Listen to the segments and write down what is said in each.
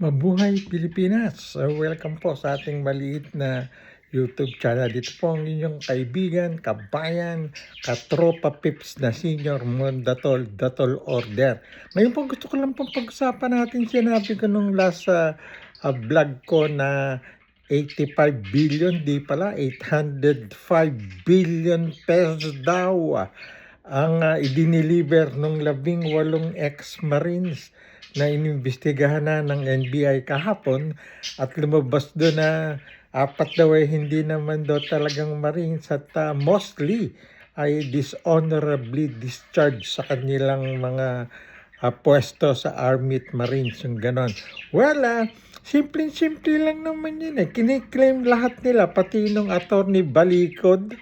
Mabuhay Pilipinas! Welcome po sa ating maliit na YouTube channel. Dito po ang inyong kaibigan, kabayan, katropa pips na senior Datol Order. Ngayon po gusto ko lang pong pag-usapan natin. Sinabi ko nung last vlog ko na 85 billion, di pala, 805 billion pesos daw ang idiniliver ng 18 ex-Marines na inimbestigahan na ng NBI kahapon at lumabas doon na apat daw ay hindi naman daw talagang Marines at mostly ay dishonorably discharged sa kanilang mga pwesto sa Army at Marines, yung ganon. Well, simple-simple lang naman yun eh. Kiniklaim lahat nila, pati nung attorney Balikod,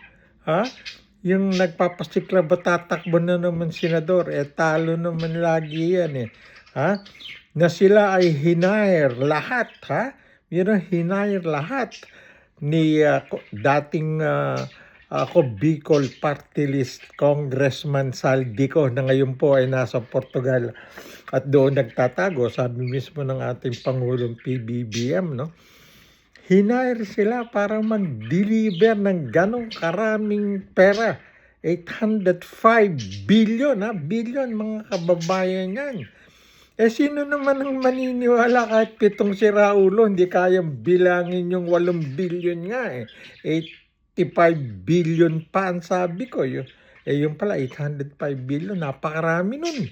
yung nagpapasikla ba tatakbo na naman senador, talo naman lagi yan eh. Na sila ay hinire lahat, hinire lahat ni dating ako Bicol Party List Congressman Saldico na ngayon po ay nasa Portugal at doon nagtatago, sabi mismo ng ating Pangulong PBBM, no? Hinire sila para mag-deliver ng ganong karaming pera. 805 billion, billion mga kababayan yan. Sino naman ang maniniwala kahit 7 siraulo, hindi kayang bilangin yung 8 billion nga 85 billion pa ang sabi ko. Yung pala 805 billion, napakarami nun.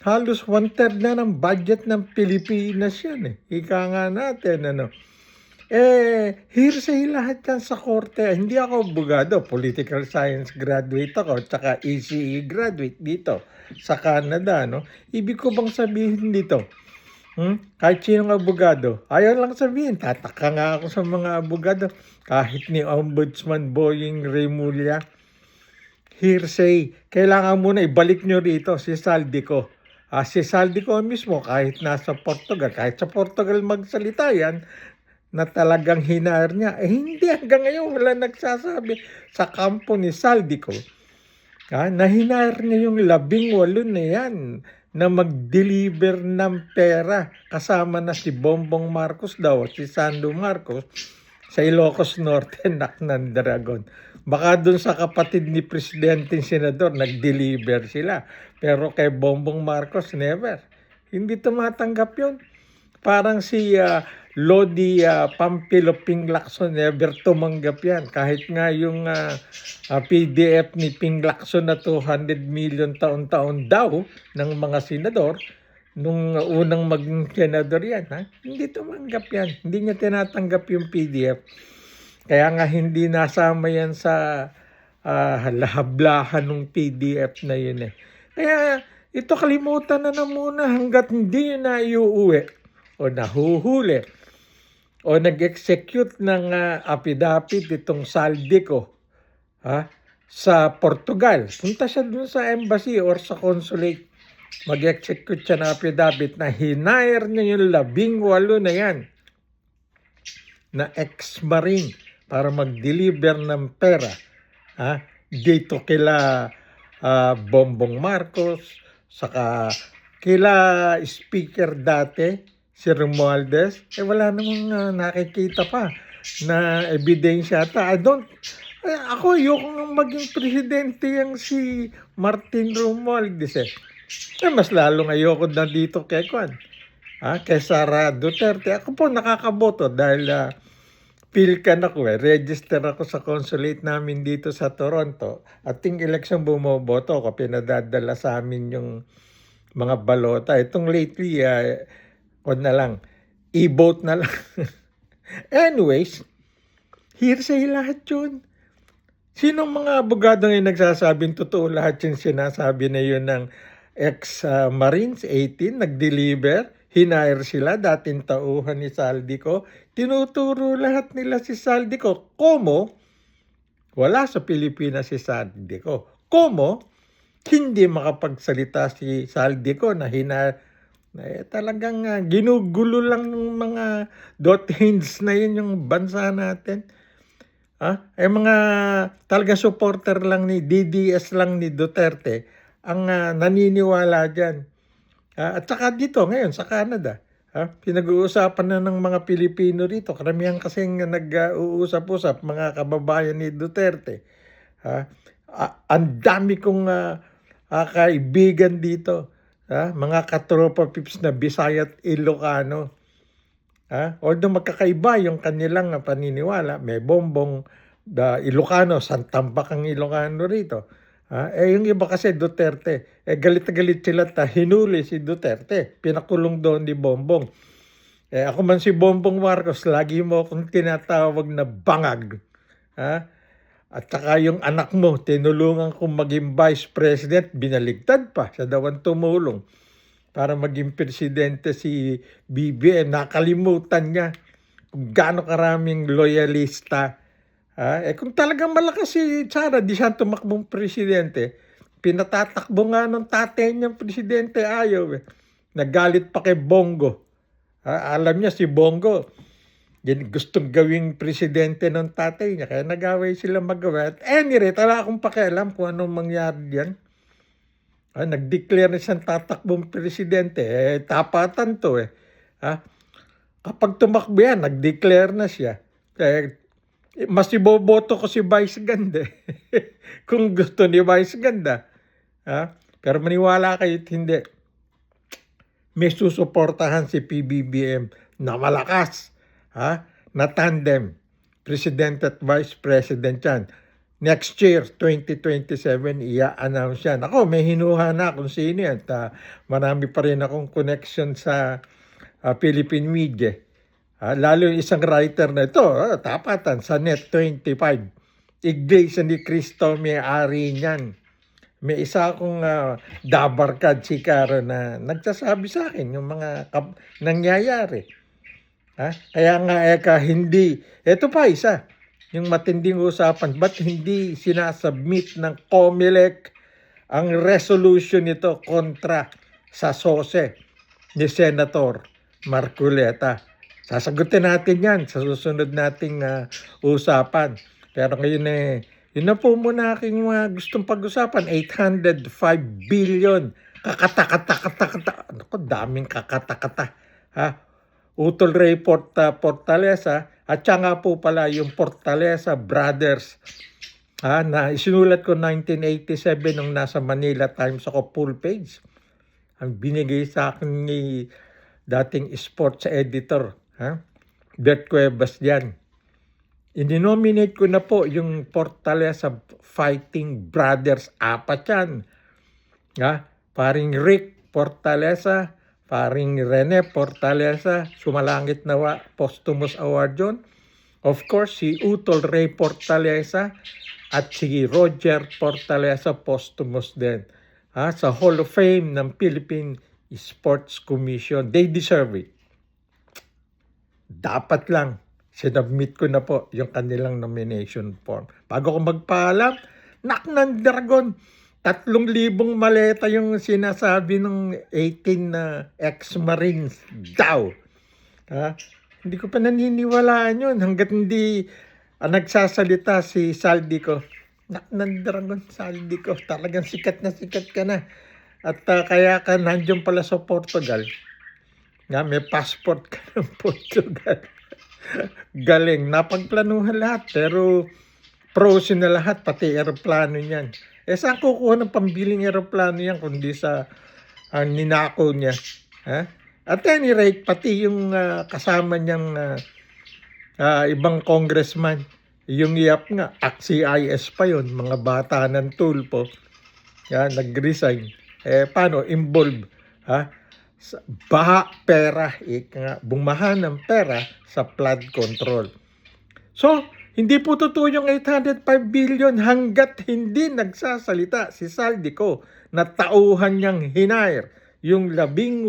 Halos 1/3 na ng budget ng Pilipinas yan Ika nga natin, hearsay lahat yan sa korte. Hindi ako abogado, political science graduate ako, tsaka ECE graduate dito sa Canada, no? Ibig ko bang sabihin dito, kahit sinong abogado, ayaw lang sabihin, tataka nga ako sa mga abogado, kahit ni Ombudsman Boying Remulla, hearsay, kailangan muna ibalik nyo rito si Saldico. Si Saldico mismo, kahit nasa Portugal, kahit sa Portugal magsalita yan, na talagang hinire niya. Hindi, hanggang ngayon wala nagsasabi sa kampo ni Saldico na hinire niya yung 18 na yan na mag-deliver ng pera kasama na si Bongbong Marcos daw, si Sando Marcos sa Ilocos Norte, Naknan Dragon. Baka dun sa kapatid ni Presidente Senador, nag-deliver sila. Pero kay Bongbong Marcos, never. Hindi tumatanggap yun. Parang si Lodi Pampilo Pinglacson, never tumanggap yan. Kahit nga yung PDF ni Pinglacson na 200 million taon-taon daw ng mga senador, nung unang maging senador yan, hindi tumanggap yan. Hindi niya tinatanggap yung PDF. Kaya nga hindi nasama yan sa lahablahan ng PDF na yun Kaya ito kalimutan na muna hanggat hindi yun na iuuwi o nahuhuli o nag-execute ng affidavit itong Saldico sa Portugal. Punta siya dun sa embassy or sa consulate. Mag-execute siya ng affidavit na hinire niya yung 18 na yan na ex-marine para mag-deliver ng pera dito kila Bongbong Marcos, saka kila speaker dati si Romualdez, wala namang nakikita pa na ebidensya ata. Ako yung maging presidente yung si Martin Romualdez mas lalong ayoko na dito kay kay Sara Duterte. Ako po nakakaboto dahil PhilCan ako register ako sa consulate namin dito sa Toronto. At ting election bumoboto ako, pinadadala sa amin yung mga balota. Itong lately, na lang, i-vote na lang. Anyways, hearsay lahat yun. Sinong mga abogado ngayon nagsasabing totoo lahat yung sinasabi na yun ng ex-Marines 18, nag-deliver, hinire sila, dating tauhan ni Saldico, tinuturo lahat nila si Saldico. Como? Wala sa Pilipinas si Saldico. Como? Hindi makapagsalita si Saldico na hinire. Talagang ginugulo lang ng mga dothains na yun yung bansa natin. Mga talaga supporter lang ni DDS lang ni Duterte ang naniniwala dyan. At saka dito ngayon sa Canada, Pinag-uusapan na ng mga Pilipino rito. Karamihan kasing nag-uusap-usap, mga kababayan ni Duterte. Ang dami kong kaibigan dito. Mga katropa pips na Bisaya at Ilocano. Although magkakaiba yung kanilang paniniwala, may Bongbong Ilocano, Santambak ang Ilocano rito. Yung iba kasi Duterte, galit na galit sila hinuli si Duterte, pinakulong doon ni Bongbong. Ako man si Bongbong Marcos, lagi mo akong tinatawag na bangag. At saka yung anak mo, tinulungan kong maging vice president, binaligtad pa, siya daw ang tumulong para maging presidente si BBM. Nakalimutan niya kung gaano karaming loyalista. Kung talagang malakas si Sara, di siya tumakbong presidente. Pinatatakbo nga ng tatay niyang presidente, ayaw. Nagalit pa kay Bongo. Alam niya si Bongo, gustong gawing presidente ng tatay niya, kaya nag-away sila magawa. At any rate, wala akong pakialam kung anong mangyari diyan. Nag-declare na siyang tatakbong presidente. Tapatan to . Kapag tumakbo yan, nag-declare na siya. Mas iboboto ko si Vice Ganda. Kung gusto ni Vice Ganda. Pero maniwala kayo hindi. May susuportahan si PBBM na malakas. Na tandem. President at Vice President yan. Next year, 2027, i-announce yan. Ako, may hinuha na kung sino yan. Marami pa rin akong connection sa Philippine media. Lalo yung isang writer na ito, tapatan, sa Net25. Iglesia ni Cristo may-ari niyan. May isa akong dabarkad si Caro na nagsasabi sa akin yung mga nangyayari. Kaya nga hindi, eto pa isa, yung matinding usapan, ba't hindi sinasubmit ng COMELEC ang resolution nito kontra sa SOSE ni Senator Marcoleta? Sasagutin natin yan sa susunod nating usapan. Pero ngayon yun na po muna aking gustong pag-usapan. 805 billion. Kakatakata. Naku, daming kakatakata. Utol Ray Fortaleza. At siya nga po pala yung Fortaleza Brothers. Na isinulat ko 1987 nung nasa Manila Times ako, full page. Ang binigay sa akin ni dating sports editor. Bert Cuevas yan. Ininominate ko na po yung Fortaleza Fighting Brothers. 4 yan. Paring Rick Fortaleza, paring Rene Fortaleza, sumalangit nawa, posthumous award yun. Of course, si Utol Ray Fortaleza at si Roger Fortaleza, posthumous din. Sa Hall of Fame ng Philippine Sports Commission. They deserve it. Dapat lang, sinubmit ko na po yung kanilang nomination form. Bago ko magpaalam, ng dragon, 3,000 maleta yung sinasabi ng 18 na ex-marines daw. Hindi ko pa naniniwalaan yun hanggat hindi nagsasalita si Saldico. Ng dragon, Saldico, talagang sikat ka na. At kaya ka nandiyan pala sa Portugal. May passport ka ng Portugal. Galing, napagplanuhan lahat. Pero pros na lahat, pati aeroplano niyan. Saan kukuha ng pambiling aeroplano yan kundi sa ninako niya? At any rate, pati yung kasama niyang ibang congressman, yung IAP nga, AXIS pa yun, mga bata ng tulpo, nag-resign. Paano? Involved. Baha pera, bumaha ng pera sa flood control. So, hindi po totoo yung 805 billion hanggat hindi nagsasalita si Saldico na tauhan niyang hinire yung 18.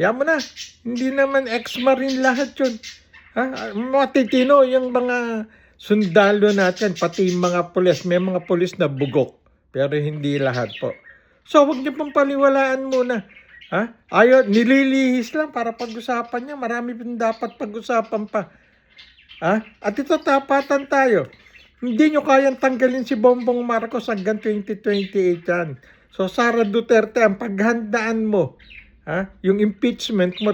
Yan mo na, hindi naman ex-marine lahat yun. Matitino yung mga sundalo natin, pati mga pulis. May mga pulis na bugok, pero hindi lahat po. So, huwag niyo pong paniwalaan muna. Ayaw, nililihis lang para pag-usapan niya. Marami pong dapat pag-usapan pa. At ito, tapatan tayo. Hindi nyo kayang tanggalin si Bongbong Marcos hanggang 2028 yan. So, Sara Duterte, ang paghandaan mo, Yung impeachment mo,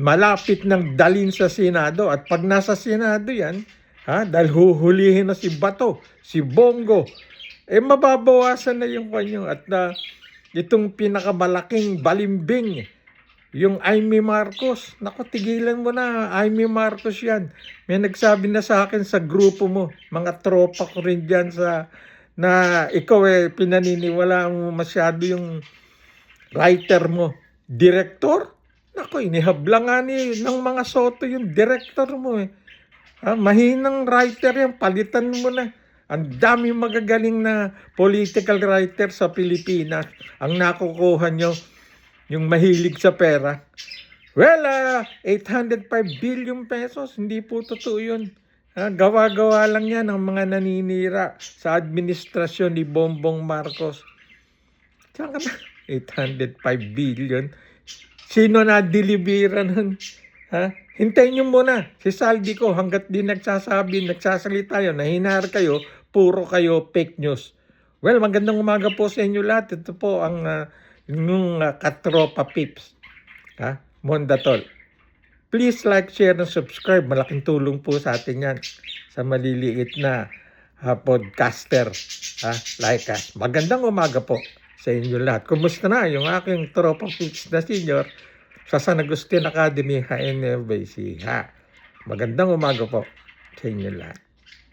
malapit nang dalhin sa Senado. At pag nasa Senado yan, dahil huhulihin na si Bato, si Bongo, mababawasan na yung kanyo. At itong pinakamalaking balimbing, yung Amy Marcos, naku, tigilan mo na, Amy Marcos yan. May nagsabi na sa akin sa grupo mo, mga tropa ko rin dyan na ikaw pinaniniwala mo masyado yung writer mo. Director? Naku, inihabla nga ng mga Soto yung director mo mahinang writer yan, palitan mo na. Ang dami magagaling na political writer sa Pilipinas. Ang nakukuha nyo, yung mahilig sa pera. Well, 805 billion pesos, hindi po totoo yun. Gawa-gawa lang yan ng mga naninira sa administrasyon ni Bongbong Marcos. Saan ka na? 805 billion. Sino na delibera nun? Hintayin nyo muna. Si Saldi ko, hanggat di nagsasalita yun, nahinar kayo, puro kayo fake news. Well, magandang umaga po sa inyo lahat. Ito po ang katropa pips. Mondatol. Please like, share, and subscribe. Malaking tulong po sa atin yan. Sa maliliit na podcaster. Like us. Magandang umaga po sa inyo lahat. Kumusta na yung aking tropa pips na senior sa San Agustin Academy, HNFBC. Magandang umaga po sa inyo lahat.